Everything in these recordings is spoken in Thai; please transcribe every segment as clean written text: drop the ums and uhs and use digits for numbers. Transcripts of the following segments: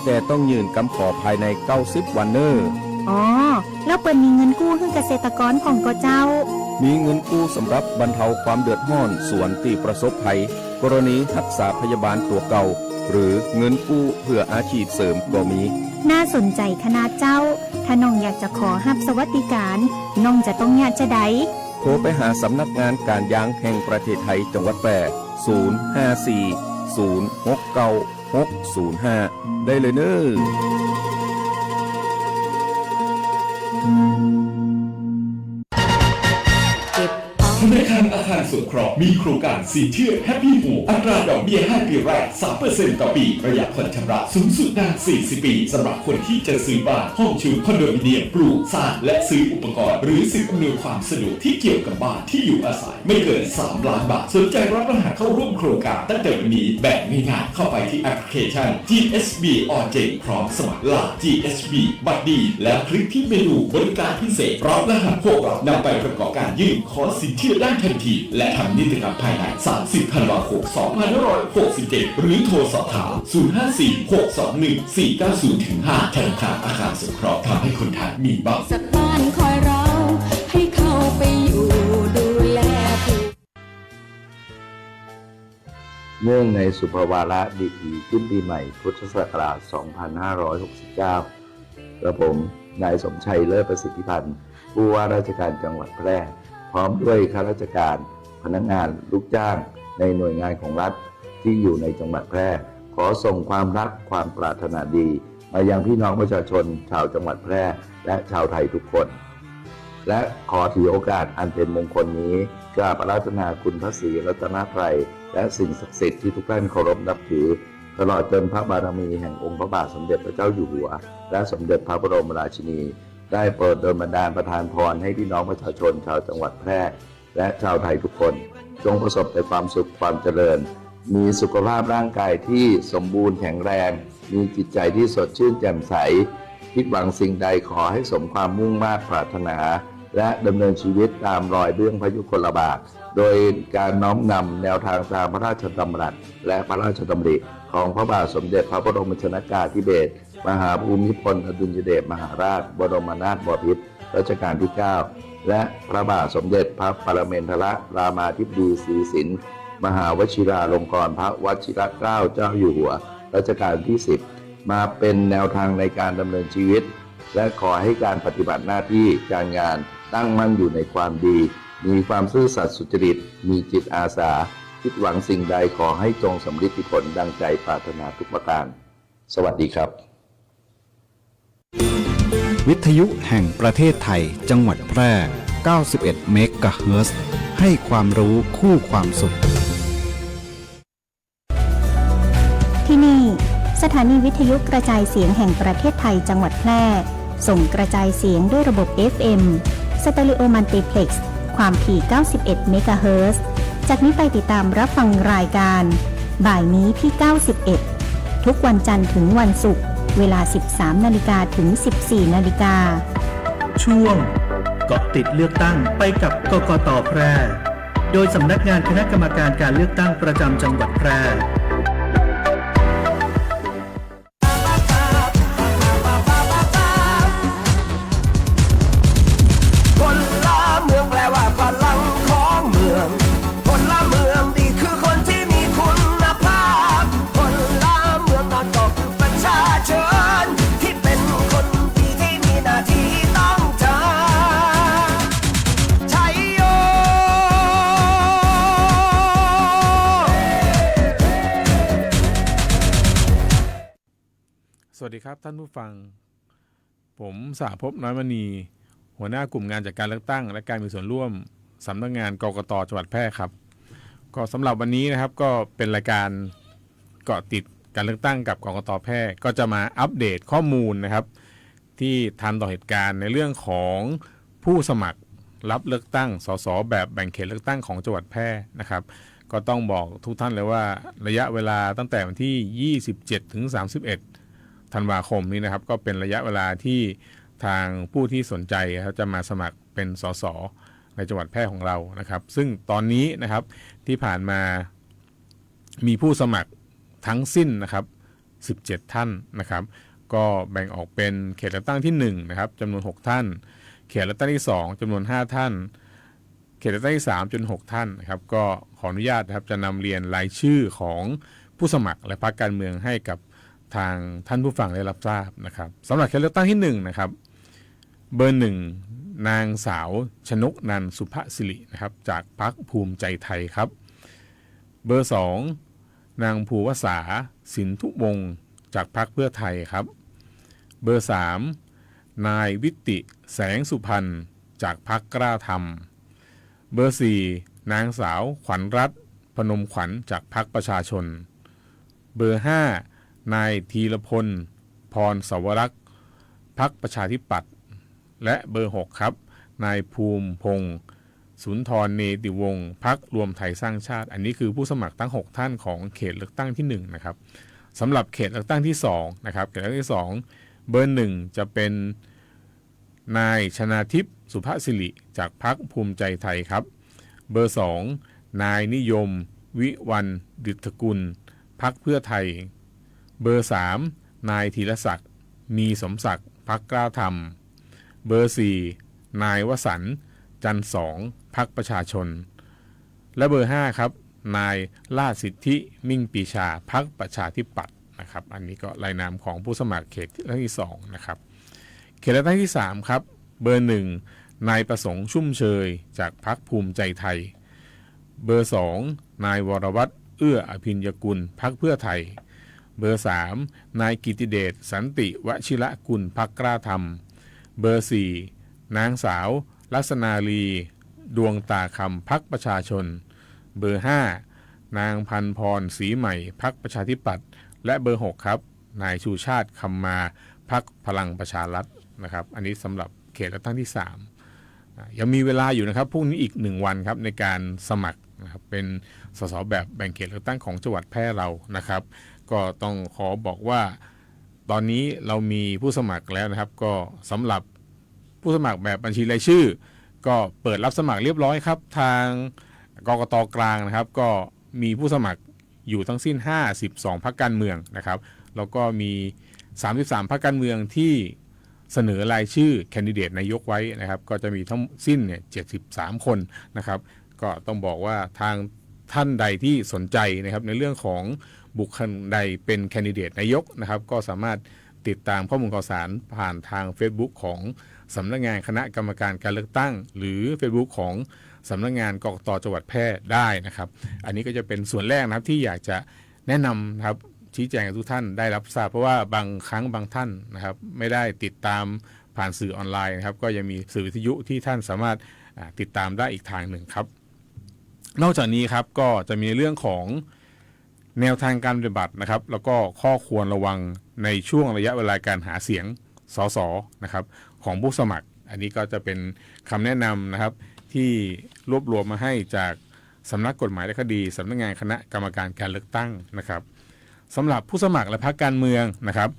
แต่ต้องยื่นคำขอภายใน90วันเนอร์อ๋อแล้วเปิ้นมีเงินกู้ให้เกษตรกรของก็เจ้ามีเงินกู้สำหรับบรรเทาความเดือดร้อนส่วนที่ประสบภัยกรณีรักษาพยาบาลตัวเก่าหรือเงินกู้เพื่ออาชีพเสริมก็มีน่าสนใจขนาดเจ้าถ้าน้องอยากจะขอรับสวัสดิการน้องจะต้องญาติจะใดโทรไปหาสำนักงานการยางแห่งประเทศไทยจังหวัดแพร่054 069 605ได้เลยเนอะธนาคารอาคารสงเคราะห์มีโครงการสินเชื่อ Happy Home อัตราดอกเบี้ย5 ปีแรก 3% ต่อปีระยะผ่อนชำระสูงสุดนาน40 ปีสำหรับคนที่จะซื้อบ้านห้องชุดคอนโดมิเนียมปลูกสร้างและซื้ออุปกรณ์หรือสิ่งอำนวยความสะดวกที่เกี่ยวกับบ้านที่อยู่อาศัยไม่เกิน3 ล้านบาทสนใจรับรหัสเข้าร่วมโครงการตั้งแต่วันนี้แบบง่ายๆเข้าไปที่แอปพลิเคชัน GSB Origin พร้อมสมัครล่า GSB บัตรดีแล้วคลิกที่เมนูบริการพิเศษรับรหัสพวกเรานำไปประกอบการยื่นขอสินเชื่อได้ทันทีและทำนิติกรรมภายใน30 ธันวาคม 2567 หรือโทรสอบถาม 054-621-490-5 ธนาคารอาคารสงเคราะห์ทำให้คนไทยมีบ้านสักบ้านคอยเราให้เข้าไปอยู่ดูแลผู้เนื่องในสุภวาระดีถีขึ้นปีใหม่พุทธศักราช 2569 กระผมนายสมชัยเลิศประสิทธิพันธ์ผู้ว่าราชการจังหวัดแพร่พร้อมด้วยข้าราชการพนักงานลูกจ้างในหน่วยงานของรัฐที่อยู่ในจังหวัดแพร่ขอส่งความรักความปรารถนาดีมายังพี่น้องประชาชนชาวจังหวัดแพร่และชาวไทยทุกคนและขอถือโอกาสอันเป็นมงคลนี้กราบอาราธนาคุณพระศรีรัตนตรัยและสิ่งศักดิ์สิทธิ์ที่ทุกท่านเคารพนับถือตลอดจนพระบารมีแห่งองค์พระบาทสมเด็จพระเจ้าอยู่หัวและสมเด็จพระบรมราชินีได้โปรดดลบันดาลประทานพรให้พี่น้องประชาชนชาวจังหวัดแพร่และชาวไทยทุกคนจงประสบแต่ความสุขความเจริญมีสุขภาพร่างกายที่สมบูรณ์แข็งแรงมีจิตใจที่สดชื่นแจ่มใสคิดหวังสิ่งใดขอให้สมความมุ่งมา่ปรารถนาและดำเนินชีวิตตามรอยเบื้องพระยุคลบาทโดยการน้อมนำแนวทางตามพระราชดำรัสและพระราชดำริของพระบาทสมเด็จพระบรมชนกาธิเบศรมหาภูมิพลอดุลยเดชมหาราชบรมนาถบพิตรรัชกาลที่ 9และพระบาทสมเด็จพระปรเมนทรรามาธิบดีศรีสินมหาวชิราลงกรณ์พระวชิรเกล้าเจ้าอยู่หัวรัชกาลที่ 10มาเป็นแนวทางในการดำเนินชีวิตและขอให้การปฏิบัติหน้าที่การงานตั้งมั่นอยู่ในความดีมีความซื่อสัตย์สุจริตมีจิตอาสาคิดหวังสิ่งใดขอให้จงสำลิดผลดังใจปรารถนาทุกประการสวัสดีครับวิทยุแห่งประเทศไทยจังหวัดแพร่ 91 เมกะเฮิรตซ์ให้ความรู้คู่ความสุขที่นี่สถานีวิทยุกระจายเสียงแห่งประเทศไทยจังหวัดแพร่ส่งกระจายเสียงด้วยระบบ FM สเตอริโอมัลติเพล็กซ์ความถี่ 91 เมกะเฮิรตซ์จากนี้ไปติดตามรับฟังรายการบ่ายนี้ที่ 91 ทุกวันจันทร์ถึงวันศุกร์เวลา 13 นาฬิกาถึง 14 นาฬิกาช่วงเกาะติดเลือกตั้งไปกับกกต.แพร่โดยสำนักงานคณะกรรมการการเลือกตั้งประจำจังหวัดแพร่สวัสดีครับท่านผู้ฟังผมสหภพน้อยมณีหัวหน้ากลุ่มงานจัดการเลือกตั้งและการมีส่วนร่วมสำนักงานกกต.จังหวัดแพร่ครับก็สำหรับวันนี้นะครับก็เป็นรายการเกาะติดการเลือกตั้งกับกกต.แพร่ก็จะมาอัปเดตข้อมูลนะครับที่ทันต่อเหตุการณ์ในเรื่องของผู้สมัครรับเลือกตั้งสสแบบแบ่งเขตเลือกตั้งของจังหวัดแพร่นะครับก็ต้องบอกทุกท่านเลยว่าระยะเวลาตั้งแต่วันที่27ถึง31ธันวาคมนี้นะครับก็เป็นระยะเวลาที่ทางผู้ที่สนใจจะมาสมัครเป็นสสในจังหวัดแพร่ของเรานะครับซึ่งตอนนี้นะครับที่ผ่านมามีผู้สมัครทั้งสิ้นนะครับ 17 ท่านนะครับก็แบ่งออกเป็นเขตเลือกตั้งที่1นะครับจำนวน6ท่านเขตเลือกตั้งที่2จำนวน5ท่านเขตเลือกตั้งที่3จำนวน6ท่านนะครับก็ขออนุญาตนะครับจะนำเรียนรายชื่อของผู้สมัครและพรรคการเมืองให้กับทางท่านผู้ฟังได้รับทราบนะครับสำหรับเขตเลือกตั้งที่1นะครับเบอร์1นางสาวชนกนันท์สุภศิรินะครับจากพรรคภูมิใจไทยครับเบอร์2นางภูวษาสินทุวงศ์จากพรรคเพื่อไทยครับเบอร์3นายวิติแสงสุพรรณจากพรรคกล้าธรรมเบอร์4นางสาวขวัญรัตน์พนมขวัญจากพรรคประชาชนเบอร์5นายธีรพลพรสวรักษ์พรรคประชาธิปัตย์และเบอร์6ครับนายภูมิพงศ์สุนทรเนติวงศ์พรรครวมไทยสร้างชาติอันนี้คือผู้สมัครทั้ง6ท่านของเขตเลือกตั้งที่1นะครับสำหรับเขตเลือกตั้งที่2นะครับเขตเลือกตั้งที่2เบอร์1จะเป็นนายชนาทิพย์สุภศิริจากพรรคภูมิใจไทยครับเบอร์2นายนิยมวิวันดิษฐกุลพรรคเพื่อไทยเบอร์3นายธีรศักดิ์มีสมศักดิ์พรรคกล้าธรรมเบอร์4นายวสันต์จันทร์2พรรคประชาชนและเบอร์5ครับนายลาดสิทธิมิ่งปีชาพรรคประชาธิปัตย์นะครับอันนี้ก็รายนามของผู้สมัครเขตที่2นะครับเขตเลือกตั้งที่3ครับเบอร์1นายประสงค์ชุ่มเชยจากพรรคภูมิใจไทยเบอร์2นายวรวัฒน์เอื้ออภิญญกุลพรรคเพื่อไทยเบอร์3นายกิติเดชสันติวชิระกุลพรรคกล้าธรรมเบอร์4นางสาวลักษณาลีดวงตาคำพรรคประชาชนเบอร์5นางพันพรศรีใหม่พรรคประชาธิปัตย์และเบอร์6ครับนายชูชาติคำมาพรรคพลังประชารัฐนะครับอันนี้สำหรับเขตเลือกตั้งที่3ยังมีเวลาอยู่นะครับพรุ่งนี้อีก1วันครับในการสมัครนะครับเป็นสสแบบแบ่งเขตเลือกตั้งของจังหวัดแพร่เรานะครับก็ต้องขอบอกว่าตอนนี้เรามีผู้สมัครแล้วนะครับก็สำหรับผู้สมัครแบบบัญชีรายชื่อก็เปิดรับสมัครเรียบร้อยครับทางกกต.กลางนะครับก็มีผู้สมัครอยู่ทั้งสิ้น52พรรคการเมืองนะครับแล้วก็มี33พรรคการเมืองที่เสนอรายชื่อแคนดิเดตนายกไว้นะครับก็จะมีทั้งสิ้นเนี่ย73คนนะครับก็ต้องบอกว่าทางท่านใดที่สนใจนะครับในเรื่องของบุคคลใดเป็นแคนดิเดตนายกนะครับก็สามารถติดตามข้อมูลข่าวสารผ่านทาง Facebook ของสำนักงานคณะกรรมการการเลือกตั้งหรือ Facebook ของสำนักงานกกต.จังหวัดแพร่ได้นะครับอันนี้ก็จะเป็นส่วนแรกนะครับที่อยากจะแนะนำนะครับชี้แจงกับทุกท่านได้รับทราบเพราะว่าบางครั้งบางท่านนะครับไม่ได้ติดตามผ่านสื่อออนไลน์นะครับก็ยังมีสื่อวิทยุที่ท่านสามารถติดตามได้อีกทางหนึ่งครับนอกจากนี้ครับก็จะมีเรื่องของแนวทางการปฏิบัตินะครับแล้วก็ข้อควรระวังในช่วงระยะเวลาการหาเสียงสสนะครับของผู้สมัครอันนี้ก็จะเป็นคำแนะนำนะครับที่รวบรวมมาให้จากสำนักกฎหมายและคดีสำนักงานคณะกรรมการการเลือกตั้งนะครับสำหรับผู้สมัครและพรรคการเมืองนะครับ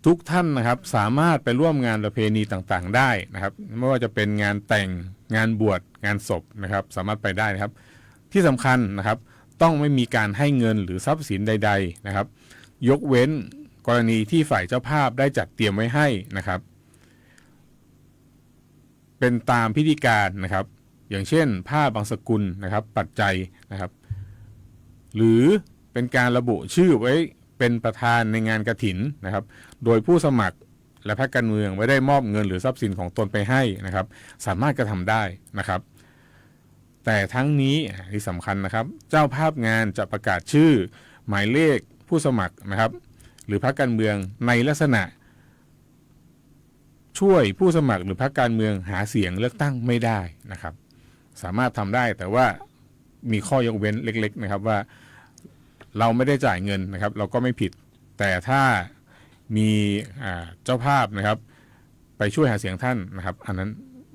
ทุกท่านนะครับสามารถไปร่วมงานประเพณีต่างๆได้นะครับไม่ว่าจะเป็นงานแต่งงานบวชงานศพนะครับสามารถไปได้นะครับที่สำคัญนะครับต้องไม่มีการให้เงินหรือทรัพย์สินใดๆนะครับยกเว้นกรณีที่ฝ่ายเจ้าภาพได้จัดเตรียมไว้ให้นะครับเป็นตามพิธีการนะครับอย่างเช่นผ้าบางสกุลนะครับปัจจัยนะครับหรือเป็นการระบุชื่อไว้เป็นประธานในงานกฐินนะครับโดยผู้สมัครและพรรคการเมืองไม่ได้มอบเงินหรือทรัพย์สินของตนไปให้นะครับสามารถกระทำได้นะครับแต่ทั้งนี้ที่สำคัญนะครับเจ้าภาพงานจะประกาศชื่อหมายเลขผู้สมัครนะครับหรือพรรคการเมืองในลักษณะช่วยผู้สมัครหรือพรรคการเมืองหาเสียงเลือกตั้งไม่ได้นะครับสามารถทำได้แต่ว่ามีข้อยกเว้นเล็กๆนะครับว่าเราไม่ได้จ่ายเงินนะครับเราก็ไม่ผิดแต่ถ้ามีเจ้าภาพนะครับไปช่วยหาเสียงท่านนะครับอันนั้น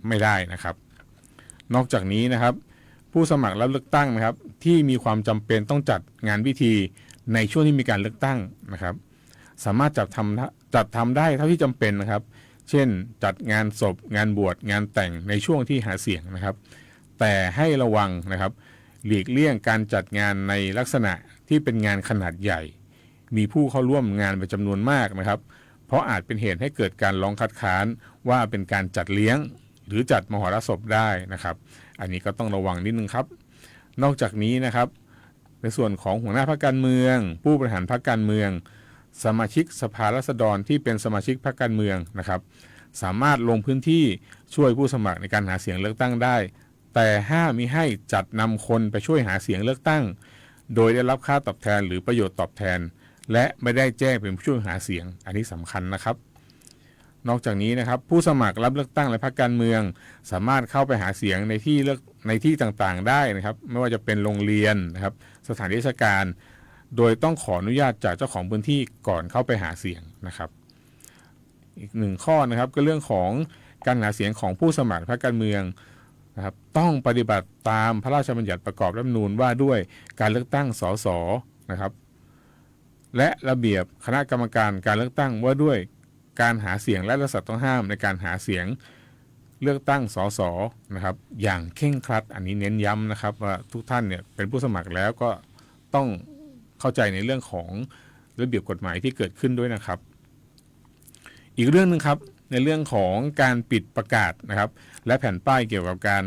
ไม่ได้นะครับนอกจากนี้นะครับผู้สมัครรับเลือกตั้งนะครับที่มีความจำเป็นต้องจัดงานพิธีในช่วงที่มีการเลือกตั้งนะครับสามารถจัดทำได้เท่าที่จำเป็นนะครับเช่นจัดงานศพงานบวชงานแต่งในช่วงที่หาเสียงนะครับแต่ให้ระวังนะครับหลีกเลี่ยงการจัดงานในลักษณะ ที่เป็นงานขนาดใหญ่มีผู้เข้าร่วมงานเป็นจำนวนมากนะครับเพราะอาจเป็นเหตุให้เกิดการร้องคัดค้านว่าเป็นการจัดเลี้ยงหรือจัดมหรสพได้นะครับอันนี้ก็ต้องระวังนิดนึงครับนอกจากนี้นะครับในส่วนของหัวหน้าพรรคการเมืองผู้บริหารพรรคการเมืองสมาชิกสภาราษฎรที่เป็นสมาชิกพรรคการเมืองนะครับสามารถลงพื้นที่ช่วยผู้สมัครในการหาเสียงเลือกตั้งได้แต่ห้ามมิให้จัดนำคนไปช่วยหาเสียงเลือกตั้งโดยได้รับค่าตอบแทนหรือประโยชน์ตอบแทนและไม่ได้แจ้งเป็นผู้ช่วยหาเสียงอันนี้สำคัญนะครับนอกจากนี้นะครับผู้สมัครรับเลือกตั้งและพรรคการเมืองสามารถเข้าไปหาเสียงในที่ต่างๆได้นะครับไม่ว่าจะเป็นโรงเรียนนะครับสถานราชการโดยต้องขออนุญาตจากเจ้าของพื้นที่ก่อนเข้าไปหาเสียงนะครับอีกหนึ่งข้อนะครับก็เรื่องของการหาเสียงของผู้สมัครพรรคการเมืองนะครับต้องปฏิบัติตามพระราชบัญญัติประกอบรัฐธรรมนูญว่าด้วยการเลือกตั้งสสนะครับและระเบียบคณะกรรมการการเลือกตั้งว่าด้วยการหาเสียงและระดับต้องห้ามในการหาเสียงเลือกตั้งสสนะครับอย่างเคร่งครัดอันนี้เน้นย้ำนะครับว่าทุกท่านเนี่ยเป็นผู้สมัครแล้วก็ต้องเข้าใจในเรื่องของระเบียบกฎหมายที่เกิดขึ้นด้วยนะครับอีกเรื่องนึงครับในเรื่องของการปิดประกาศนะครับและแผ่นป้ายเกี่ยวกับการ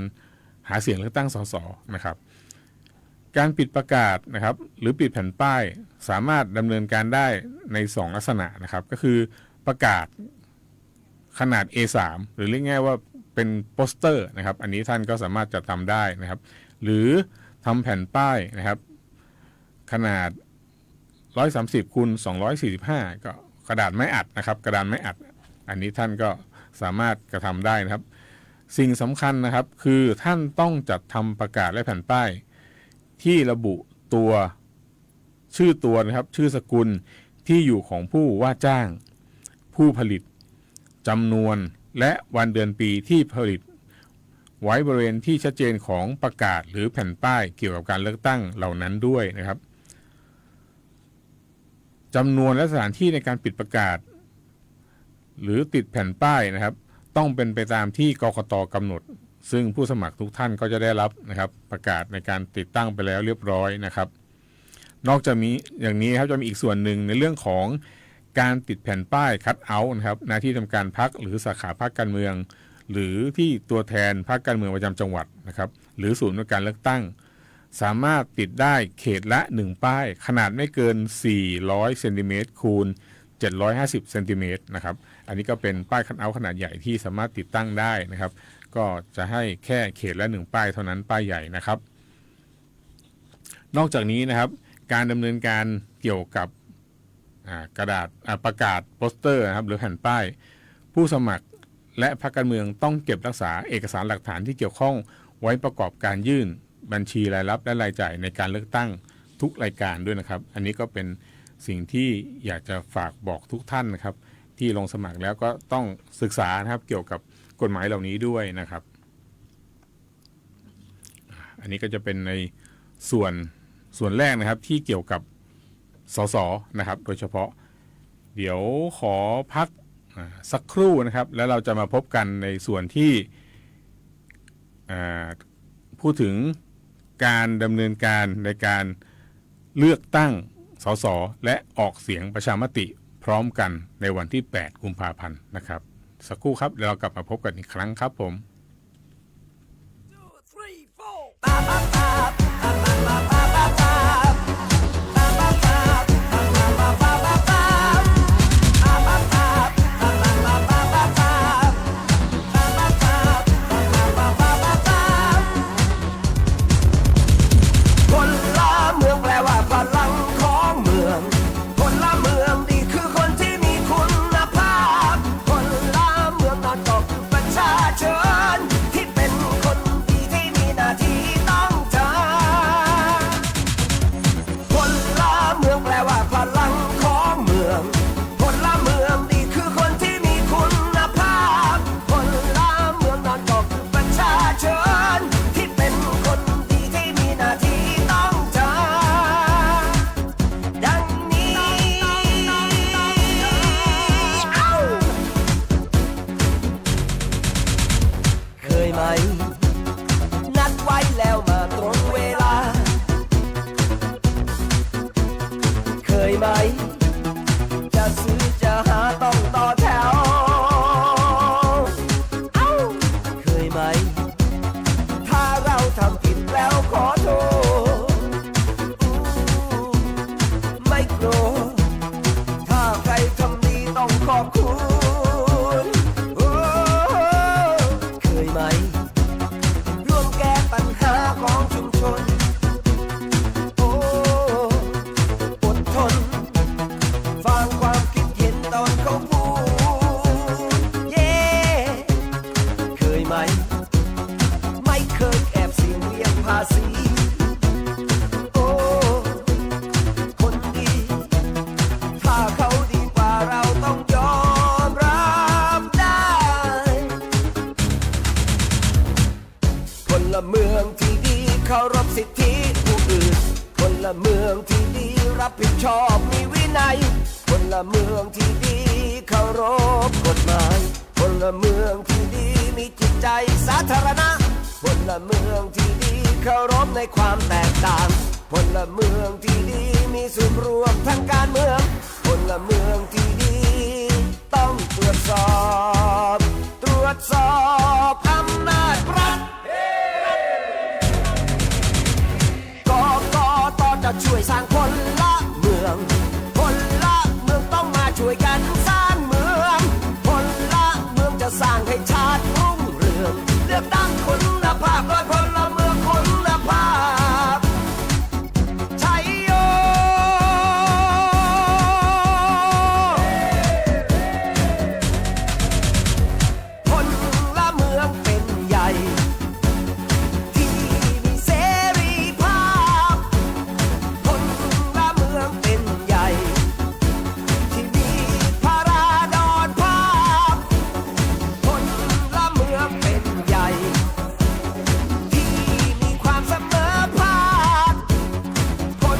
หาเสียงเลือกตั้งสสนะครับการปิดประกาศนะครับหรือปิดแผ่นป้ายสามารถดำเนินการได้ใน2ลักษณะนะครับก็คือประกาศขนาด A3 หรือเรียกง่ายว่าเป็นโปสเตอร์นะครับอันนี้ท่านก็สามารถจะทำได้นะครับหรือทำแผ่นป้ายนะครับขนาด130 คูณ 245ก็กระดาษไม้อัดนะครับกระดานไม้อัดอันนี้ท่านก็สามารถกระทำได้นะครับสิ่งสำคัญนะครับคือท่านต้องจัดทำประกาศและแผ่นป้ายที่ระบุตัวชื่อตัวนะครับชื่อสกุลที่อยู่ของผู้ว่าจ้างผู้ผลิตจำนวนและวันเดือนปีที่ผลิตไว้บริเวณที่ชัดเจนของประกาศหรือแผ่นป้ายเกี่ยวกับการเลือกตั้งเหล่านั้นด้วยนะครับจำนวนและสถานที่ในการปิดประกาศหรือติดแผ่นป้ายนะครับต้องเป็นไปตามที่กกต.กำหนดซึ่งผู้สมัครทุกท่านก็จะได้รับนะครับประกาศในการติดตั้งไปแล้วเรียบร้อยนะครับนอกจากนี้อย่างนี้ครับจะมีอีกส่วนหนึ่งในเรื่องของการติดแผ่นป้ายคัทเอาท์นะครับหน้าที่ทำการพรรคหรือสาขาพรรคการเมืองหรือที่ตัวแทนพรรคการเมืองประจำจังหวัดนะครับหรือศูนย์การเลือกตั้งสามารถติดได้เขตละ1ป้ายขนาดไม่เกิน400เซนติเมตรคูณ750เซนติเมตรนะครับอันนี้ก็เป็นป้ายคัทเอาท์ขนาดใหญ่ที่สามารถติดตั้งได้นะครับก็จะให้แค่เขตละ1ป้ายเท่านั้นป้ายใหญ่นะครับนอกจากนี้นะครับการดำเนินการเกี่ยวกับกระดาษประกาศโปสเตอร์นะครับหรือแผ่นป้ายผู้สมัครและพรรคการเมืองต้องเก็บรักษาเอกสารหลักฐานที่เกี่ยวข้องไว้ประกอบการยื่นบัญชีรายรับและรายจ่ายในการเลือกตั้งทุกรายการด้วยนะครับอันนี้ก็เป็นสิ่งที่อยากจะฝากบอกทุกท่านนะครับที่ลงสมัครแล้วก็ต้องศึกษานะครับเกี่ยวกับกฎหมายเหล่านี้ด้วยนะครับอันนี้ก็จะเป็นในส่วนแรกนะครับที่เกี่ยวกับสสนะครับโดยเฉพาะเดี๋ยวขอพักสักครู่นะครับแล้วเราจะมาพบกันในส่วนที่พูดถึงการดำเนินการในการเลือกตั้งสสและออกเสียงประชามติพร้อมกันในวันที่8กุมภาพันธ์นะครับสักครู่ครับเดี๋ยวเรากลับมาพบกันอีกครั้งครับผมที่เป็นคนดีที่มีหน้าที่ต้องทำ จะซื้อจะหาต้องต่อแถวเคยไหมถ้าเราทำผิดแล้วขอโทษไม่โกรธถ้าใครทำดีต้องขอบคุณเคยไหมร่วมแก้ปัญหาของชุมชนอดทนฟังความคิดเห็นตอนเขาพูดเคยไหมไม่เคยแอบเสียงเรียกภาษีคนดีถ้าเขาดีกว่าเราต้องยอมรับได้พลเมืองที่ดีเคารพสิทธิผู้อื่นพลเมืองที่ดีรับผิดชอบมีวินัยพลเมืองที่ดีเคารพกฎหมายพลเมืองที่ดีมีจิตใจสาธารณะพลเมืองที่ดีเคารพในความแตกต่างพลเมืองที่ดีมีส่วนร่วมทางการเมืองพลเมืองที่ดีต้องตรวจสอบอำนาจรัฐกกต.จะช่วยสร้างพลเมืองพลเมืองต้องมาช่วยกันสร้างเมืองพลเมืองจะสร้างให้ชาติรุ่งเรืองเลือกตั้งคุณภาพโดยพลเมืองคุณภาพชัยโยพลเมืองเป็นใหญ่ที่มีเสรีภาพพลเมืองเป็นใหญ่ที่มีพาราดอนภาพพลเมืองเป็นใหญ่ที่มีความเสมอภาคพล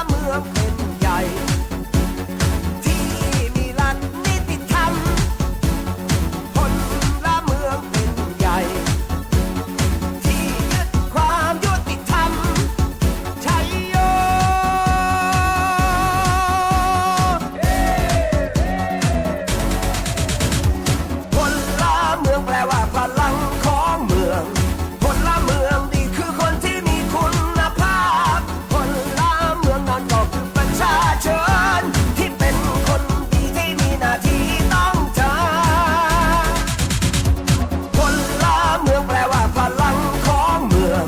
เมืองเป็นใหญ่ที่มีหลักนิติธรรมพลเมืองเป็นใหญ่ที่ยึดความยุติธรรมชัยโยพลเมืองแปลว่าพลังของเมืองพลเมืองดีคือคนที่มีคุณภาพพลเมืองนั้นก็คือประชาชนที่เป็นคนดีที่มีหน้าที่ต้องทำพลเมืองแปลว่าพลังของเมือง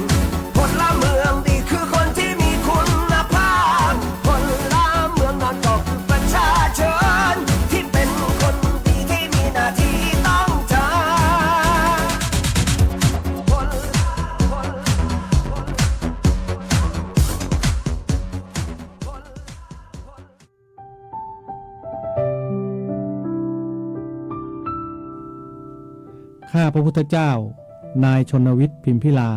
พลเมืองดีคือคนที่มีคุณภาพพลเมืองนั้นก็คือประชาชนที่เป็นคนดีที่มีหน้าที่ต้องทำข้าพระพุทธเจ้า นายชนวิทย์พิมพิลา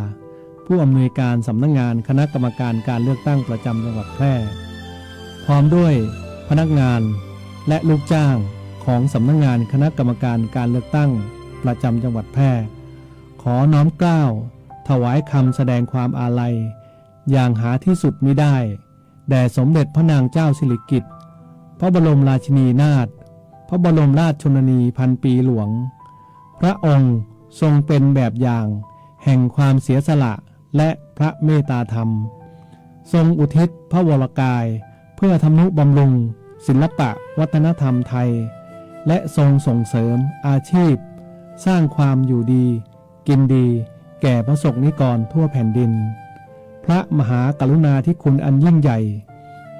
ผู้อำนวยการสำนักงานคณะกรรมการการเลือกตั้งประจำจังหวัดแพร่ พร้อมด้วยพนักงานและลูกจ้างของสำนักงานคณะกรรมการการเลือกตั้งประจำจังหวัดแพร่ ขอน้อมเกล้าถวายคำแสดงความอาลัยอย่างหาที่สุดมิได้แด่สมเด็จพระนางเจ้าสิริกิติ์พระบรมราชินีนาถพระบรมราชชนนีพันปีหลวงพระองค์ทรงเป็นแบบอย่างแห่งความเสียสละและพระเมตตาธรรม ทรงอุทิศพระวรกายเพื่อทำนุบำรุงศิลปะวัฒนธรรมไทย และทรงส่งเสริมอาชีพ สร้างความอยู่ดีกินดีแก่พระสงฆ์นิกรทั่วแผ่นดิน พระมหากรุณาธิคุณอันยิ่งใหญ่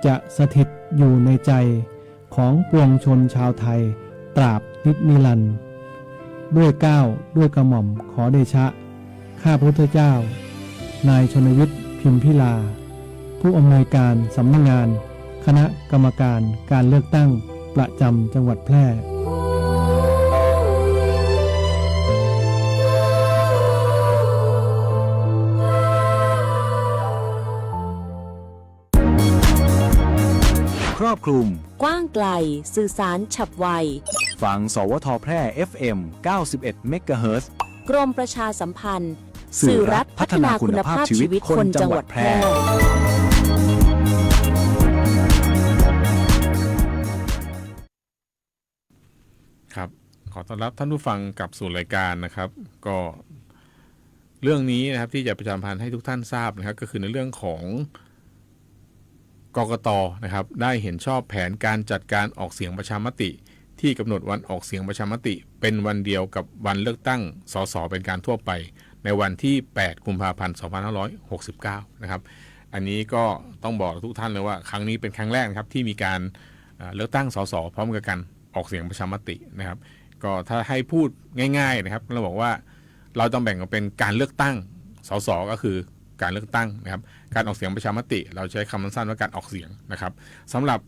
จะสถิตอยู่ในใจของปวงชนชาวไทยตราบนิรันดร์ด้วยเกล้าด้วยกระหม่อมขอเดชะ ข้าพระพุทธเจ้า นายชนวิทย์พิมพิลา ผู้อำนวยการสำนักงานคณะกรรมการการเลือกตั้งประจำจังหวัดแพร่ ครอบคลุม กว้างไกลสื่อสารฉับไว ฟังสวทแพร่ FM 91 เมกะเฮิรตซ์ กรมประชาสัมพันธ์ สื่อรัฐพัฒนาคุณภาพชีวิตคนจังหวัดแพร่ ครับขอต้อนรับท่านผู้ฟังกลับสู่รายการนะครับก็เรื่องนี้นะครับที่จะประชาสัมพันธ์ให้ทุกท่านทราบนะครับก็คือในเรื่องของกกต.นะครับได้เห็นชอบแผนการจัดการออกเสียงประชามติที่กำหนดวันออกเสียงประชามติเป็นวันเดียวกับวันเลือกตั้งสสเป็นการทั่วไปในวันที่8กุมภาพันธ์2569นะครับอันนี้ก็ต้องบอกทุกท่านเลยว่าครั้งนี้เป็นครั้งแรกครับที่มีการเลือกตั้งสสพร้อมกับการออกเสียงประชามตินะครับก็ถ้าให้พูดง่ายๆนะครับเราบอกว่าเราต้องแบ่งออกเป็นการเลือกตั้งสสก็คือการเลือกตั้งนะครับการออกเสียงประชามติเราใช้คำสั้นๆว่าการออกเสียงนะครับสำหรับ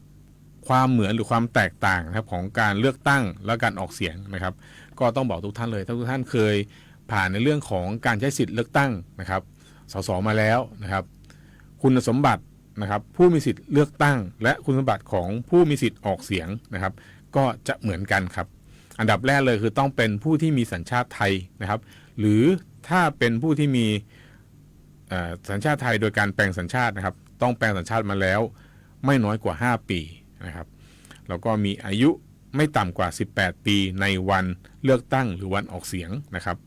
ความเหมือนหรือความแตกต่างนะครับของการเลือกตั้งและการออกเสียงนะครับก็ต้องบอกทุกท่านเลยถ้าทุกท่านเคยผ่านในเรื่องของการใช้สิทธิ์เลือกตั้งนะครับสสมาแล้วนะครับคุณสมบัตินะครับผู้มีสิทธิ์เลือกตั้งและคุณสมบัติของผู้มีสิทธิ์ออกเสียงนะครับก็จะเหมือนกันครับอันดับแรกเลยคือต้องเป็นผู้ที่มีสัญชาติไทยนะครับหรือถ้าเป็นผู้ที่มีสัญชาติไทยโดยการแปลงสัญชาตินะครับต้องแปลงสัญชาติมาแล้วไม่น้อยกว่า5ปีนะครับแล้วก็มีอายุไม่ต่ำกว่า18ปีในวันเลือกตั้งหรือวันออกเสียงนะครับ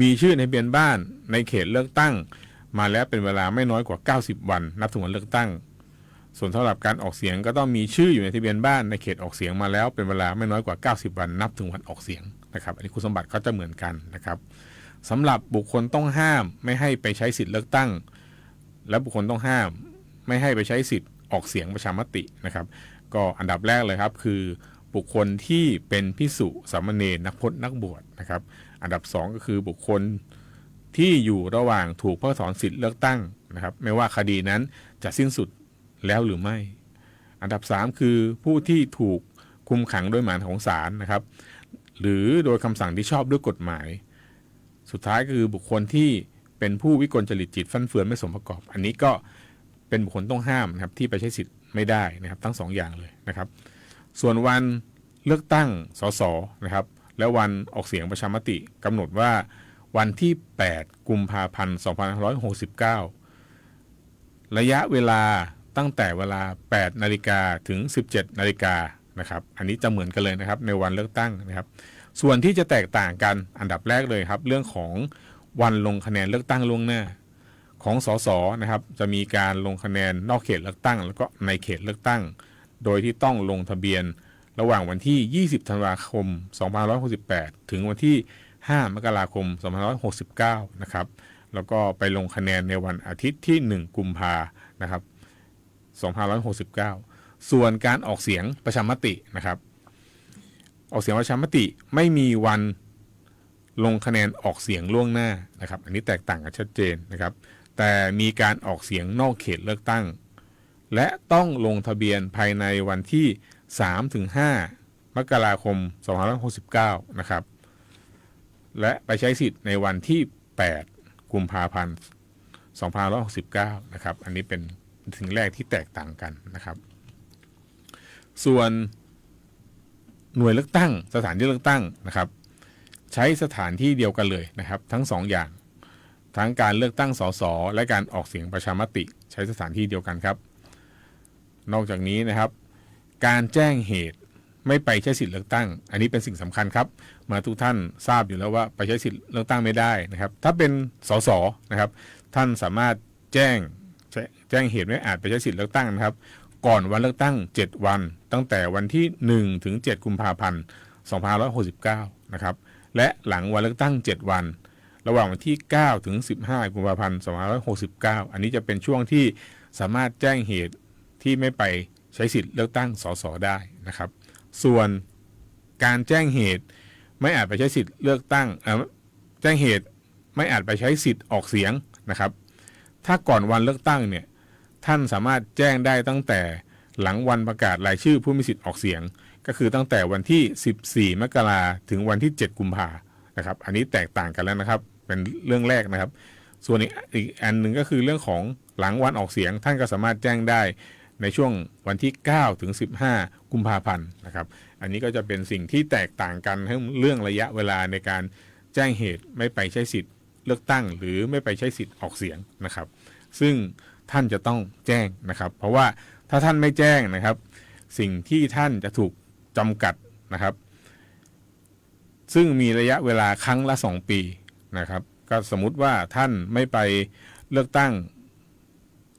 มีชื่อในทะเบียนบ้านในเขตเลือกตั้งมาแล้วเป็นเวลาไม่น้อยกว่า90วันนับถึงวันเลือกตั้งส่วนสำหรับการออกเสียงก็ต้องมีชื่ออยู่ในทะเบียนบ้านในเขตออกเสียงมาแล้วเป็นเวลาไม่น้อยกว่า90วันนับถึงวันออกเสียงนะครับอันนี้คุณสมบัติก็จะเหมือนกันนะครับสำหรับบุคคลต้องห้ามไม่ให้ไปใช้สิทธิ์เลือกตั้งและบุคคลต้องห้ามไม่ให้ไปใช้สิทธิ์ออกเสียงประชามตินะครับก็อันดับแรกเลยครับคือบุคคลที่เป็นภิกษุสามเณรนักพจน์นักบวชนะครับอันดับ2ก็คือบุคคลที่อยู่ระหว่างถูกเพิกถอนสิทธิ์เลือกตั้งนะครับไม่ว่าคดีนั้นจะสิ้นสุดแล้วหรือไม่อันดับ3คือผู้ที่ถูกคุมขังโดยหมายของศาลนะครับหรือโดยคำสั่งที่ชอบด้วยกฎหมายสุดท้ายคือบุคคลที่เป็นผู้วิกลจริตจิตฟั่นเฟือนไม่สมประกอบอันนี้ก็เป็นบุคคลต้องห้ามนะครับที่ไปใช้สิทธิ์ไม่ได้นะครับทั้ง2อย่างเลยนะครับส่วนวันเลือกตั้งสสนะครับและวันออกเสียงประชามติกำหนดว่าวันที่8กุมภาพันธ์2569ระยะเวลาตั้งแต่เวลา 8 นาฬิกาถึง 17 นาฬิกานะครับอันนี้จะเหมือนกันเลยนะครับในวันเลือกตั้งนะครับส่วนที่จะแตกต่างกันอันดับแรกเลยครับเรื่องของวันลงคะแนนเลือกตั้งล่วงหน้าของสสนะครับจะมีการลงคะแนนนอกเขตเลือกตั้งแล้วก็ในเขตเลือกตั้งโดยที่ต้องลงทะเบียนระหว่างวันที่20ธันวาคม2568ถึงวันที่5มกราคม2569นะครับแล้วก็ไปลงคะแนนในวันอาทิตย์ที่1กุมภานะครับ2569ส่วนการออกเสียงประชามตินะครับออกเสียงประชามติไม่มีวันลงคะแนนออกเสียงล่วงหน้านะครับอันนี้แตกต่างกันชัดเจนนะครับแต่มีการออกเสียงนอกเขตเลือกตั้งและต้องลงทะเบียนภายในวันที่3-5 มกราคม2569นะครับและไปใช้สิทธิ์ในวันที่8กุมภาพันธ์2569นะครับอันนี้เป็นสิ่งแรกที่แตกต่างกันนะครับส่วนหน่วยเลือกตั้งสถานที่เลือกตั้งนะครับใช้สถานที่เดียวกันเลยนะครับทั้ง2อย่างทั้งการเลือกตั้งสสและการออกเสียงประชามติใช้สถานที่เดียวกันครับนอกจากนี้นะครับการแจ้งเหตุไม่ไปใช้สิทธิ์เลือกตั้งอันนี้เป็นสิ่งสำคัญครับมาทุกท่านทราบอยู่แล้วว่าไปใช้สิทธิ์เลือกตั้งไม่ได้นะครับถ้าเป็นสสนะครับท่านสามารถแจ้งเหตุไม่อาจไปใช้สิทธิ์เลือกตั้งนะครับก่อนวันเลือกตั้ง7วันตั้งแต่วันที่1ถึง7กุมภาพันธ์2569นะครับและหลังวันเลือกตั้ง7วันระหว่างวันที่9ถึง15กุมภาพันธ์2569อันนี้จะเป็นช่วงที่สามารถแจ้งเหตุที่ไม่ไปใช้สิทธิ์เลือกตั้งสสได้นะครับส่วนการแจ้งเหตุไม่อาจไปใช้สิทธิ์เลือกตั้งแจ้งเหตุไม่อาจไปใช้สิทธิ์ออกเสียงนะครับถ้าก่อนวันเลือกตั้งเนี่ยท่านสามารถแจ้งได้ตั้งแต่หลังวันประกาศรายชื่อผู้มีสิทธิ์ออกเสียงก็คือตั้งแต่วันที่14มกราถึงวันที่7กุมภานะครับอันนี้แตกต่างกันแล้วนะครับเป็นเรื่องแรกนะครับส่วนอีกอันหนึ่งก็คือเรื่องของหลังวันออกเสียงท่านก็สามารถแจ้งได้ในช่วงวันที่9ถึง15กุมภาพันธ์นะครับอันนี้ก็จะเป็นสิ่งที่แตกต่างกันเรื่องระยะเวลาในการแจ้งเหตุไม่ไปใช้สิทธิ์เลือกตั้งหรือไม่ไปใช้สิทธิ์ออกเสียงนะครับซึ่งท่านจะต้องแจ้งนะครับเพราะว่าถ้าท่านไม่แจ้งนะครับสิ่งที่ท่านจะถูกจำกัดนะครับ ซึ่งมีระยะเวลาครั้งละ2 ปีนะครับก็สมมุติว่าท่านไม่ไปเลือกตั้ง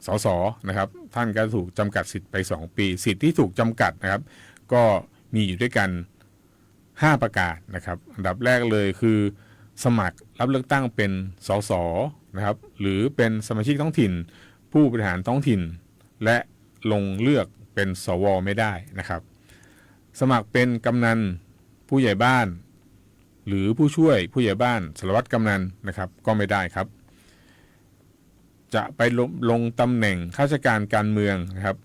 สสนะครับท่านก็ถูกจำกัดสิทธิ์ไป2 ปีสิทธิ์ที่ถูกจำกัดนะครับก็มีอยู่ด้วยกัน5 ประการนะครับอันดับแรกเลยคือสมัครรับเลือกตั้งเป็นสสนะครับหรือเป็นสมาชิกท้องถิ่นผู้บริหารท้องถิ่นและลงเลือกเป็นสวไม่ได้นะครับสมัครเป็นกำนันผู้ใหญ่บ้านหรือผู้ช่วยผู้ใหญ่บ้านสารวัตรกำนันนะครับก็ไม่ได้ครับจะไปลงตำแหน่งข้าราชการการเมืองนะครับ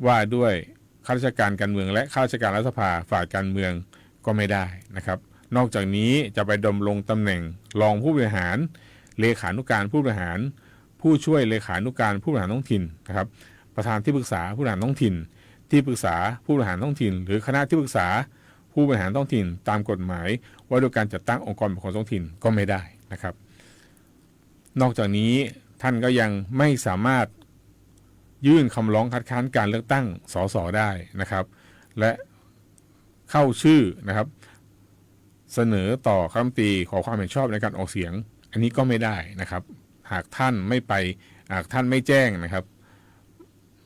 ว่าด้วยข้าราชการการเมืองและข้าราชการรัฐสภาฝ่ายการเมืองก็ไม่ได้นะครับนอกจากนี้จะไปดำรงตำแหน่งรองผู้บริหารเลขานุการผู้บริหารผู้ช่วยเลขานุการผู้บริหารท้องถิ่นนะครับประธานที่ปรึกษาผู้บริหารท้องถิ่นที่ปรึกษาผู้บริหารท้องถิ่นหรือคณะที่ปรึกษาผู้บริหารท้องถิ่นตามกฎหมายว่าด้วยการจัดตั้งองค์กรปกครองท้องถิ่นก็ไม่ได้นะครับนอกจากนี้ท่านก็ยังไม่สามารถยื่นคำร้องคัดค้านการเลือกตั้งสสได้นะครับและเข้าชื่อนะครับเสนอต่อคณะรัฐมนตรีขอความเห็นชอบในการออกเสียงอันนี้ก็ไม่ได้นะครับหากท่านไม่ไปหากท่านไม่แจ้งนะครับ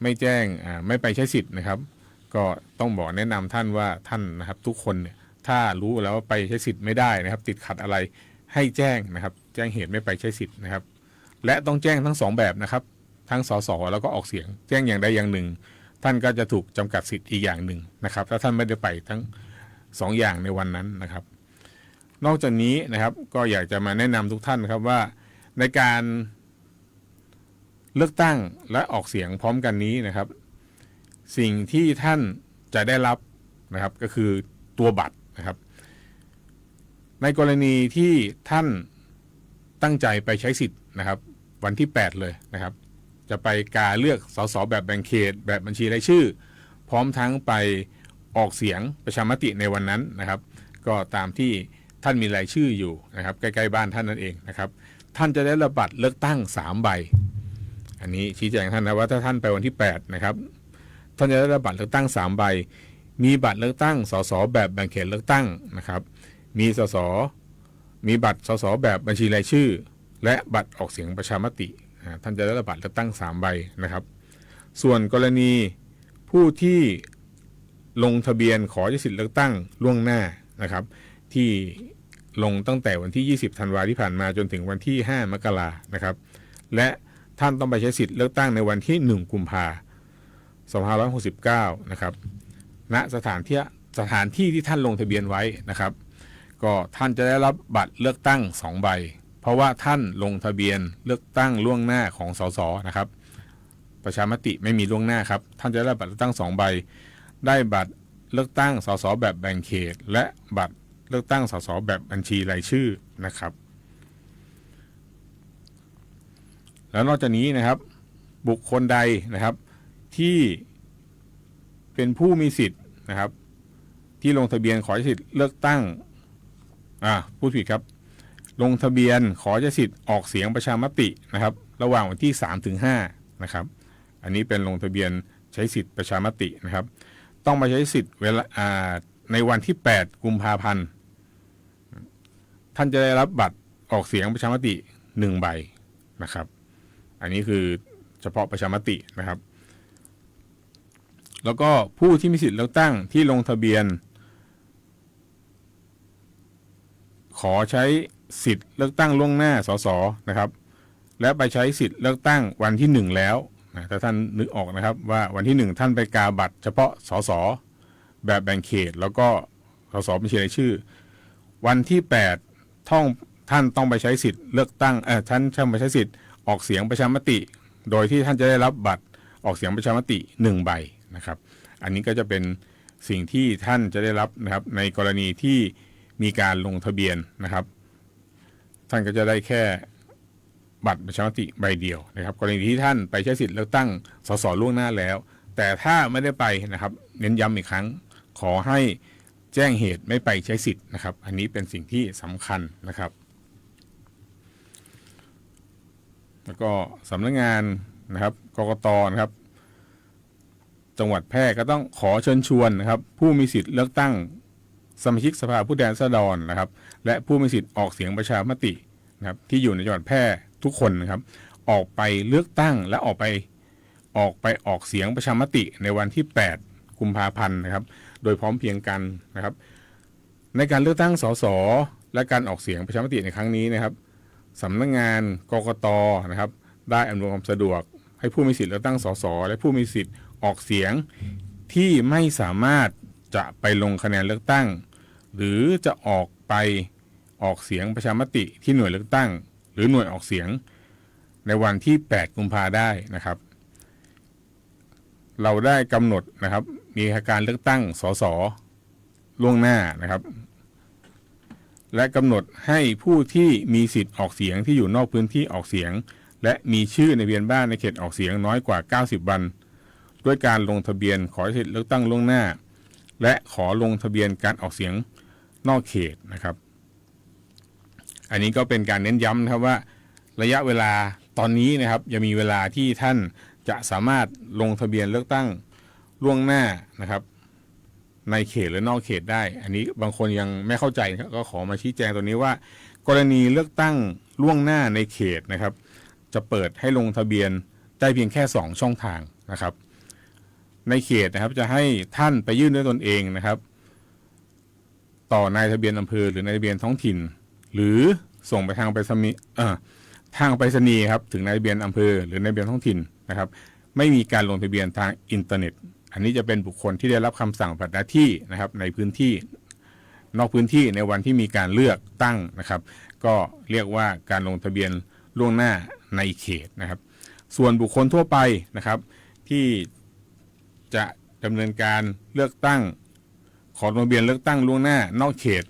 ไม่แจ้งไม่ไปใช้สิทธิ์นะครับก็ต้องบอกแนะนำท่านว่าท่านนะครับทุกคนเนี่ยถ้ารู้แล้วว่าไปใช้สิทธิ์ไม่ได้นะครับติดขัดอะไรให้แจ้งนะครับแจ้งเหตุไม่ไปใช้สิทธิ์นะครับและต้องแจ้งทั้ง2แบบนะครับทั้งสสแล้วก็ออกเสียงแจ้งอย่างใดอย่างหนึ่งท่านก็จะถูกจำกัดสิทธิ์อีกอย่างหนึ่งนะครับถ้าท่านไม่ได้ไปทั้ง2 อย่างในวันนั้นนะครับนอกจากนี้นะครับก็อยากจะมาแนะนำทุกท่านครับว่าในการเลือกตั้งและออกเสียงพร้อมกันนี้นะครับสิ่งที่ท่านจะได้รับนะครับก็คือตัวบัตรนะครับในกรณีที่ท่านตั้งใจไปใช้สิทธิ์นะครับวันที่8เลยนะครับจะไปกาเลือกสสแบบแบ่งเขตแบบบัญชีรายชื่อพร้อมทั้งไปออกเสียงประชามติในวันนั้นนะครับก็ตามที่ท่านมีรายชื่ออยู่นะครับใกล้ๆบ้านท่านนั่นเองนะครับท่านจะได้รับบัตรเลือกตั้ง3 ใบอันนี้ชี้แจงท่านนะว่าถ้าท่านไปวันที่8นะครับท่านจะได้รับบัตรเลือกตั้ง3 ใบมีบัตรเลือกตั้งสสแบบแบ่งเขตเลือกตั้งนะครับมีมีบัตรสสแบบบัญชีรายชื่อและบัตรออกเสียงประชามติท่านจะได้รับบัตรเลือกตั้ง3 ใบนะครับส่วนกรณีผู้ที่ลงทะเบียนขอใช้สิทธิ์เลือกตั้งล่วงหน้านะครับที่ลงตั้งแต่วันที่20 ธันวาคมที่ผ่านมาจนถึงวันที่5 มกราคมนะครับและท่านต้องไปใช้สิทธิ์เลือกตั้งในวันที่1 กุมภาพันธ์ 2569นะครับณสถานที่ที่ท่านลงทะเบียนไว้นะครับก็ท่านจะได้รับบัตรเลือกตั้ง2 ใบเพราะว่าท่านลงทะเบียนเลือกตั้งล่วงหน้าของสสนะครับประชามติไม่มีล่วงหน้าครับท่านจะได้บัตรเลือกตั้ง2 ใบได้บัตรเลือกตั้งสสแบบแบ่งเขตและบัตรเลือกตั้งสสแบบบัญชีรายชื่อนะครับแล้วนอกจากนี้นะครับบุคคลใดนะครับที่เป็นผู้มีสิทธิ์นะครับที่ลงทะเบียนขอใช้สิทธิ์เลือกตั้งผู้ผิดครับลงทะเบียนขอใช้สิทธิ์ออกเสียงประชามตินะครับระหว่างวันที่3 ถึง 5นะครับอันนี้เป็นลงทะเบียนใช้สิทธิ์ประชามตินะครับต้องมาใช้สิทธิ์เวลาในวันที่8 กุมภาพันธ์ท่านจะได้รับบัตรออกเสียงประชามติ1 ใบนะครับอันนี้คือเฉพาะประชามตินะครับแล้วก็ผู้ที่มีสิทธิ์เลือกตั้งที่ลงทะเบียนขอใช้สิทธิ์เลือกตั้งล่วงหน้าสสนะครับและไปใช้สิทธิ์เลือกตั้งวันที่1แล้วนะถ้าท่านนึกออกนะครับว่าวันที่1ท่านไปกาบัตรเฉพาะสสแบบแบ่งเขตแล้วก็สสบัญชีรายชื่อวันที่8ท่านต้องไปใช้สิทธิ์เลือกตั้งท่านไปใช้สิทธิ์ออกเสียงประชามติโดยที่ท่านจะได้รับบัตรออกเสียงประชามติ1 ใบนะครับอันนี้ก็จะเป็นสิ่งที่ท่านจะได้รับนะครับในกรณีที่มีการลงทะเบียนนะครับท่านก็จะได้แค่บัตรประชามติใบเดียวนะครับกรณีที่ท่านไปใช้สิทธิ์เลือกตั้งสสล่วงหน้าแล้วแต่ถ้าไม่ได้ไปนะครับเน้นย้ำอีกครั้งขอให้แจ้งเหตุไม่ไปใช้สิทธิ์นะครับอันนี้เป็นสิ่งที่สำคัญนะครับแล้วก็สำนักงานนะครับกกต.นะครับจังหวัดแพร่ก็ต้องขอเชิญชวนนะครับผู้มีสิทธิ์เลือกตั้ง สมาชิกสภาผู้แทนราษฎรนะครับและผู้มีสิทธิ์ออกเสียงประชามตินะครับที่อยู่ในจังหวัดแพร่ทุกคนนะครับออกไปเลือกตั้งและออกเสียงประชามติในวันที่8กุมภาพันธ์นะครับโดยพร้อมเพรียงกันนะครับในการเลือกตั้งสสและการออกเสียงประชามติในครั้งนี้นะครับสำนักงานกกต.นะครับได้อำนวยความสะดวกให้ผู้มีสิทธิ์เลือกตั้งสสและผู้มีสิทธิ์ออกเสียงที่ไม่สามารถจะไปลงคะแนนเลือกตั้งหรือจะออกเสียงประชามติที่หน่วยเลือกตั้งหรือหน่วยออกเสียงในวันที่8กุมภาพันธ์ได้นะครับเราได้กำหนดนะครับมีการเลือกตั้งสสล่วงหน้านะครับและกำหนดให้ผู้ที่มีสิทธิ์ออกเสียงที่อยู่นอกพื้นที่ออกเสียงและมีชื่อในทะเบียนบ้านในเขตออกเสียงน้อยกว่า90วันด้วยการลงทะเบียนขอสิทธิ์เลือกตั้งล่วงหน้าและขอลงทะเบียนการออกเสียงนอกเขตนะครับอันนี้ก็เป็นการเน้นย้ำนะครับว่าระยะเวลาตอนนี้นะครับยังมีเวลาที่ท่านจะสามารถลงทะเบียนเลือกตั้งล่วงหน้านะครับในเขตหรือนอกเขตได้อันนี้บางคนยังไม่เข้าใจก็ขอมาชี้แจงตัวนี้ว่ากรณีเลือกตั้งล่วงหน้าในเขตนะครับจะเปิดให้ลงทะเบียนได้เพียงแค่2ช่องทางนะครับในเขตนะครับจะให้ท่านไปยื่นด้วยตนเองนะครับต่อนายทะเบียนอำเภอหรือนายทะเบียนท้องถิ่นหรือส่งไปทางไปรษณีย์ครับถึงนายทะเบียนอำเภอหรือนายทะเบียนท้องถิ่นนะครับไม่มีการลงทะเบียนทางอินเทอร์เน็ตอันนี้จะเป็นบุคคลที่ได้รับคำสั่งปฏิบัติหน้าที่นะครับในพื้นที่นอกพื้นที่ในวันที่มีการเลือกตั้งนะครับก็เรียกว่าการลงทะเบียนล่วงหน้าในเขตนะครับส่วนบุคคลทั่วไปนะครับที่จะดำเนินการเลือกตั้งขอลงทะเบียนเลือกตั้งล่วงหน้านอกเขต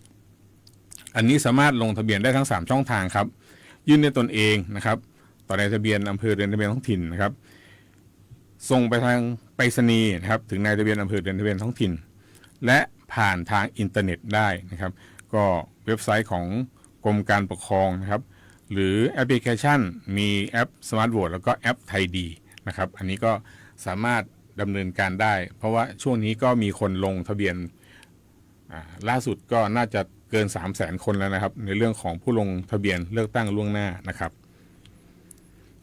อันนี้สามารถลงทะเบียนได้ทั้ง3ช่องทางครับยื่นด้วยตนเองนะครับต่อนายทะเบียนอำเภอหรือนายทะเบียนท้องถิ่นนะครับส่งไปทางไปรษณีย์นะครับถึงนายทะเบียนอำเภอหรือนายทะเบียนท้องถิ่นและผ่านทางอินเทอร์เน็ตได้นะครับก็เว็บไซต์ของกรมการปกครองนะครับหรือแอปพลิเคชันมีแอป Smart Vote แล้วก็แอปไทยดีนะครับอันนี้ก็สามารถดำเนินการได้เพราะว่าช่วงนี้ก็มีคนลงทะเบียนล่าสุดก็น่าจะเกิน 300,000 คนแล้วนะครับในเรื่องของผู้ลงทะเบียนเลือกตั้งล่วงหน้านะครับ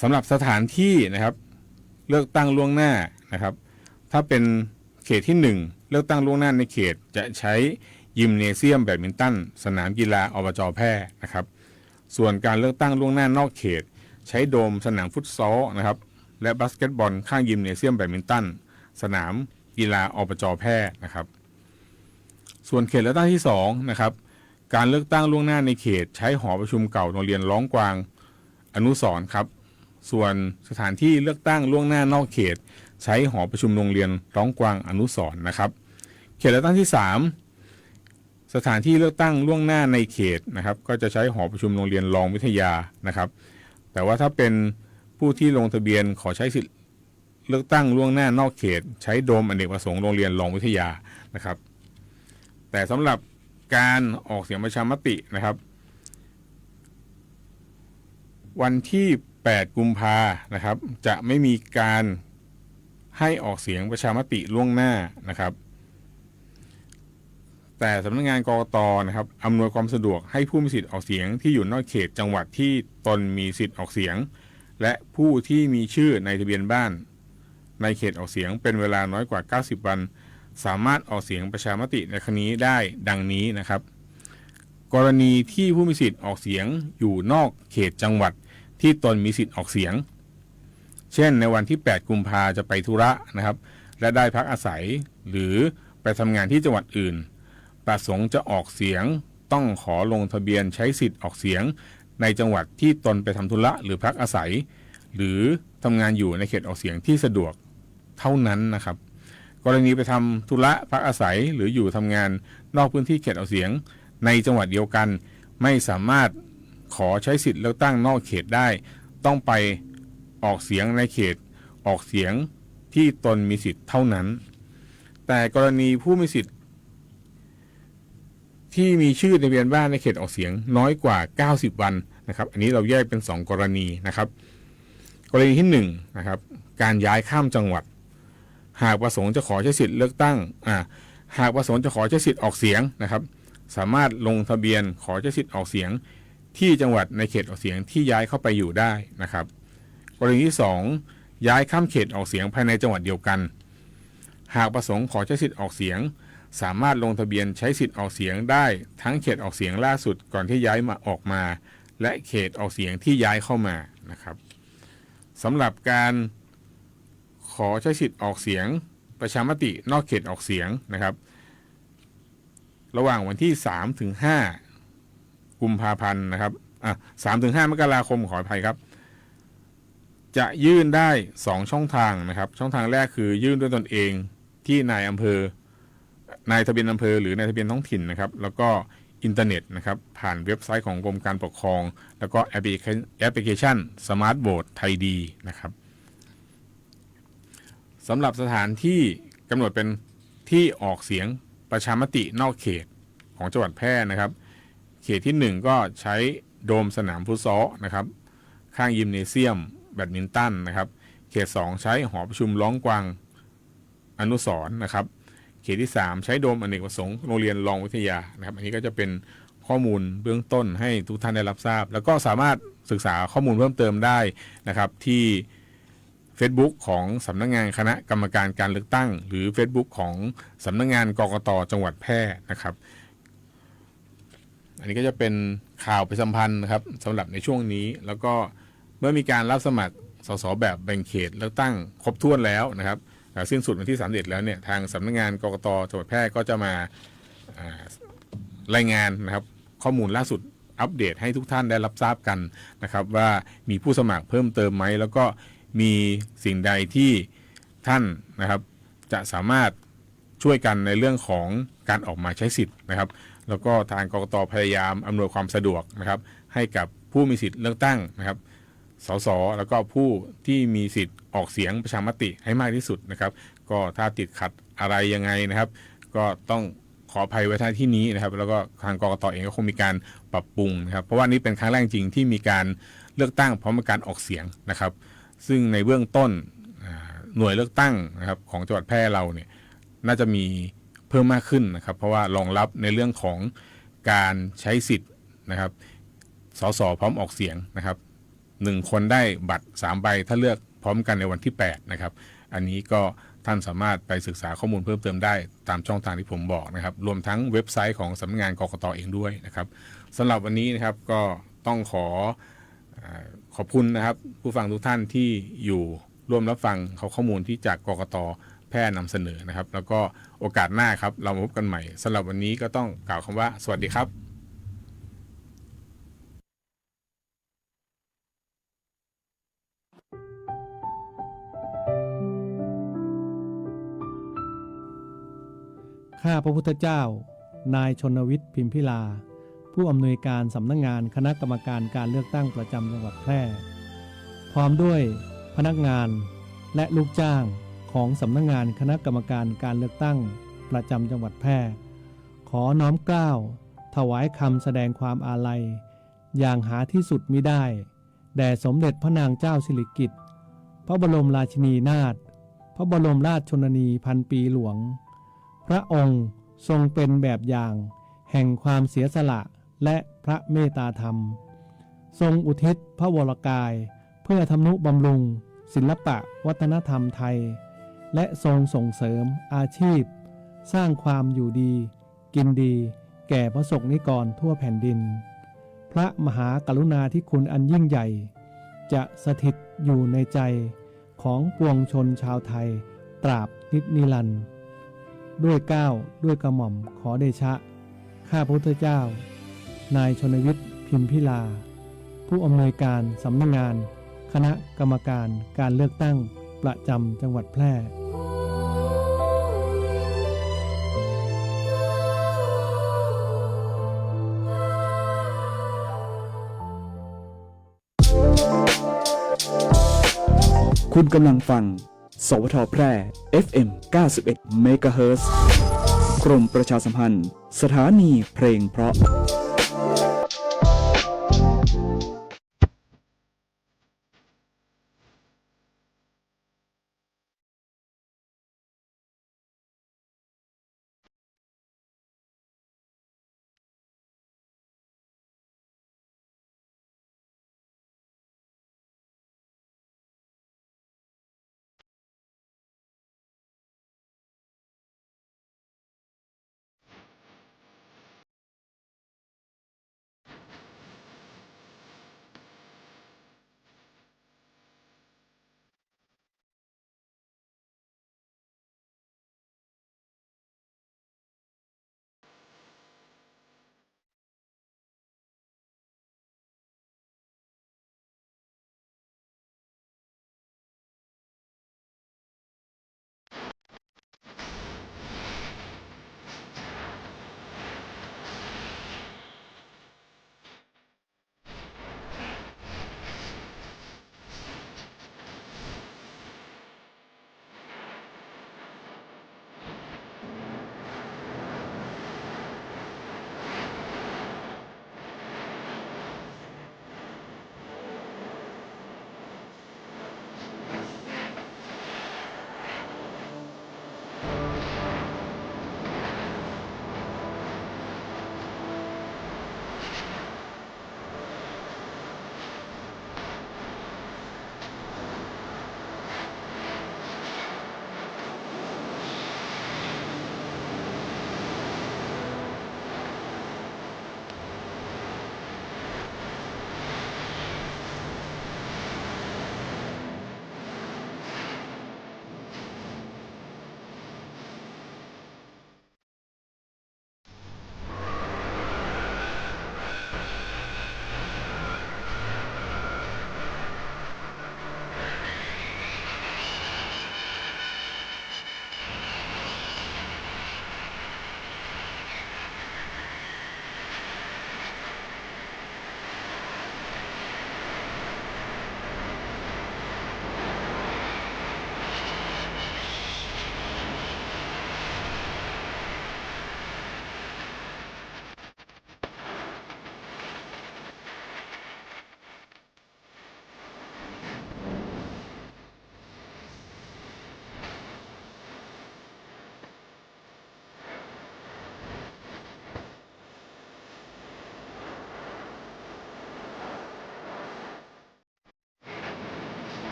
สำหรับสถานที่นะครับเลือกตั้งล่วงหน้านะครับถ้าเป็นเขตที่1เลือกตั้งล่วงหน้าในเขตจะใช้ยิมเนเซียมแบดมินตันสนามกีฬาอบจ.แพร่นะครับส่วนการเลือกตั้งล่วงหน้านอกเขตใช้โดมสนามฟุตซอลนะครับและบาสเกตบอลข้างยิมเนเซียมแบดมินตันสนามกีฬาอบจ.แพร่นะครับส่วนเขตเลือกตั้งที่2นะครับการเลือกตั้งล่วงหน้าในเขตใช้หอประชุมเก่าโรงเรียนร้องกวางอนุสรณ์ครับส่วนสถานที่เลือกตั้งล่วงหน้านอกเขตใช้หอประชุมโรงเรียนร้องกวางอนุสรณ์นะครับเขตเลือกตั้งที่3สถานที่เลือกตั้งล่วงหน้าในเขตนะครับก็จะใช้หอประชุมโรงเรียนรองวิทยานะครับแต่ว่าถ้าเป็นผู้ที่ลงทะเบียนขอใช้สิทธิเลือกตั้งล่วงหน้านอกเขตใช้โดมอเนกประสงค์โรงเรียนรองวิทยานะครับแต่สำหรับการออกเสียงประชามตินะครับวันที่8กุมภานะครับจะไม่มีการให้ออกเสียงประชามติล่วงหน้านะครับแต่สำนักงานกกต.นะครับอำนวยความสะดวกให้ผู้มีสิทธิ์ออกเสียงที่อยู่นอกเขตจังหวัดที่ตนมีสิทธิ์ออกเสียงและผู้ที่มีชื่อในทะเบียนบ้านในเขตออกเสียงเป็นเวลาน้อยกว่า90วันสามารถออกเสียงประชามติในครั้งนี้ได้ดังนี้นะครับกรณีที่ผู้มีสิทธิ์ออกเสียงอยู่นอกเขตจังหวัดที่ตนมีสิทธิ์ออกเสียงเช่นในวันที่8กุมภาจะไปธุระนะครับและได้พักอาศัยหรือไปทำงานที่จังหวัดอื่นประสงค์จะออกเสียงต้องขอลงทะเบียนใช้สิทธิ์ออกเสียงในจังหวัดที่ตนไปทำธุระหรือพักอาศัยหรือทำงานอยู่ในเขตออกเสียงที่สะดวกเท่านั้นนะครับกรณีไปทำธุระพักอาศัยหรืออยู่ทำงานนอกพื้นที่เขตออกเสียงในจังหวัดเดียวกันไม่สามารถขอใช้สิทธิ์เลือกตั้งนอกเขตได้ต้องไปออกเสียงในเขตออกเสียงที่ตนมีสิทธิ์เท่านั้นแต่กรณีผู้มีสิทธิ์ที่มีชื่อทะเบียนบ้านในเขตออกเสียงน้อยกว่า90วันนะครับอันนี้เราแยกเป็น2กรณีนะครับกรณีที่1นะครับการย้ายข้ามจังหวัดหากประสงค์จะขอใช้สิทธิ์เลือกตั้ง หากประสงค์จะขอใช้สิทธิ์ออกเสียงนะครับสามารถลงทะเบียนขอใช้สิทธิ์ออกเสียงที่จังหวัดในเขตออกเสียงที่ย้ายเข้าไปอยู่ได้นะครับกรณีที่2ย้ายข้ามเขตออกเสียงภายในจังหวัดเดียวกันหากประสงค์ขอใช้สิทธิ์ออกเสียงสามารถลงทะเบียนใช้สิทธิ์ออกเสียงได้ทั้งเขตออกเสียงล่าสุดก่อนที่ย้ายมาออกมาและเขตออกเสียงที่ย้ายเข้ามานะครับสำหรับการขอใช้สิทธิ์ออกเสียงประชามตินอกเขตออกเสียงนะครับระหว่างวันที่3ถึง5กุมภาพันธ์นะครับ3ถึง5มกราคมขออภัยครับจะยื่นได้2ช่องทางนะครับช่องทางแรกคือยื่นด้วยตนเองที่นายอำเภอนายทะเบียนอำเภอหรือนายทะเบียนท้องถิ่นนะครับแล้วก็อินเทอร์เน็ตนะครับผ่านเว็บไซต์ของกรมการปกครองแล้วก็แอปพลิเคชันสมาร์ทโหวตไทยดีนะครับสำหรับสถานที่กำหนดเป็นที่ออกเสียงประชามตินอกเขตของจังหวัดแพร่นะครับเขตที่1ก็ใช้โดมสนามฟุตซอลนะครับข้างยิมเนเซียมแบดมินตันนะครับเขต2ใช้หอประชุมร้องกวางอนุสรณ์นะครับเขตที่3ใช้โดมอเนกประสงค์โรงเรียนรองวิทยานะครับอันนี้ก็จะเป็นข้อมูลเบื้องต้นให้ทุกท่านได้รับทราบแล้วก็สามารถศึกษาข้อมูลเพิ่มเติมได้นะครับที่ Facebook ของสำนักงานคณะกรรมการการเลือกตั้งหรือ Facebook ของสำนักงานกกต.จังหวัดแพร่นะครับอันนี้ก็จะเป็นข่าวประชาสัมพันธ์นะครับสำหรับในช่วงนี้แล้วก็เมื่อมีการรับสมัครสสแบบแบ่งเขตเลือกตั้งครบถ้วนแล้วนะครับสิ้นสุดวันที่31แล้วเนี่ยทางสำนักงานกกต.จังหวัดแพร่ก็จะมารายงานนะครับข้อมูลล่าสุดอัปเดตให้ทุกท่านได้รับทราบกันนะครับว่ามีผู้สมัครเพิ่มเติมไหมแล้วก็มีสิ่งใดที่ท่านนะครับจะสามารถช่วยกันในเรื่องของการออกมาใช้สิทธิ์นะครับแล้วก็ทางกกต.พยายามอำนวยความสะดวกนะครับให้กับผู้มีสิทธิ์เลือกตั้งนะครับสสแล้วก็ผู้ที่มีสิทธิ์ออกเสียงประชามติให้มากที่สุดนะครับก็ถ้าติดขัดอะไรยังไงนะครับก็ต้องขออภัยไว้ที่นี้นะครับแล้วก็ทางกกต.เองก็คงมีการปรับปรุงนะครับเพราะว่านี้เป็นครั้งแรกจริงที่มีการเลือกตั้งพร้อมกับการออกเสียงนะครับซึ่งในเบื้องต้นหน่วยเลือกตั้งนะครับของจังหวัดแพร่เราเนี่ยน่าจะมีเพิ่มมากขึ้นนะครับเพราะว่ารองรับในเรื่องของการใช้สิทธิ์นะครับสสพร้อมออกเสียงนะครับ1คนได้บัตร3ใบถ้าเลือกพร้อมกันในวันที่8นะครับอันนี้ก็ท่านสามารถไปศึกษาข้อมูลเพิ่มเติมได้ตามช่องทางที่ผมบอกนะครับรวมทั้งเว็บไซต์ของสำนักงานกกต.เองด้วยนะครับสำหรับวันนี้นะครับก็ต้องขอบคุณนะครับผู้ฟังทุกท่านที่อยู่ร่วมรับฟังข้อมูลที่จากกกต.แพร่นำเสนอนะครับแล้วก็โอกาสหน้าครับเรามาพบกันใหม่สำหรับวันนี้ก็ต้องกล่าวคำว่าสวัสดีครับข้าพระพุทธเจ้านายชนวิทย์พิมพิลาผู้อำนวยการสำนักงานคณะกรรมการการเลือกตั้งประจำจังหวัดแพร่พร้อมด้วยพนักงานและลูกจ้างของสำนักงานคณะกรรมการการเลือกตั้งประจำจังหวัดแพร่ขอน้อมเกล้าถวายคำแสดงความอาลัยอย่างหาที่สุดมิได้แด่สมเด็จพระนางเจ้าสิริกิติ์พระบรมราชินีนาถพระบรมราชชนนีพันปีหลวงพระองค์ทรงเป็นแบบอย่างแห่งความเสียสละและพระเมตตาธรรมทรงอุทิศพระวรกายเพื่อทำนุบำรุงศิลปะวัฒนธรรมไทยและทรงส่งเสริมอาชีพสร้างความอยู่ดีกินดีแก่พระสงฆ์นิกรทั่วแผ่นดินพระมหากรุณาธิคุณอันยิ่งใหญ่จะสถิตอยู่ในใจของปวงชนชาวไทยตราบนิรันดร์ด้วยเกล้าด้วยกระหม่อมขอเดชะข้าพระพุทธเจ้านายชนวิทย์พิมพิลาผู้อำนวยการสำนักงานคณะกรรมการการเลือกตั้งประจำจังหวัดแพร่คุณกำลังฟังสวท.แพร่ FM 91 เมกะเฮิรตซ์กรมประชาสัมพันธ์สถานีเพลงเพราะ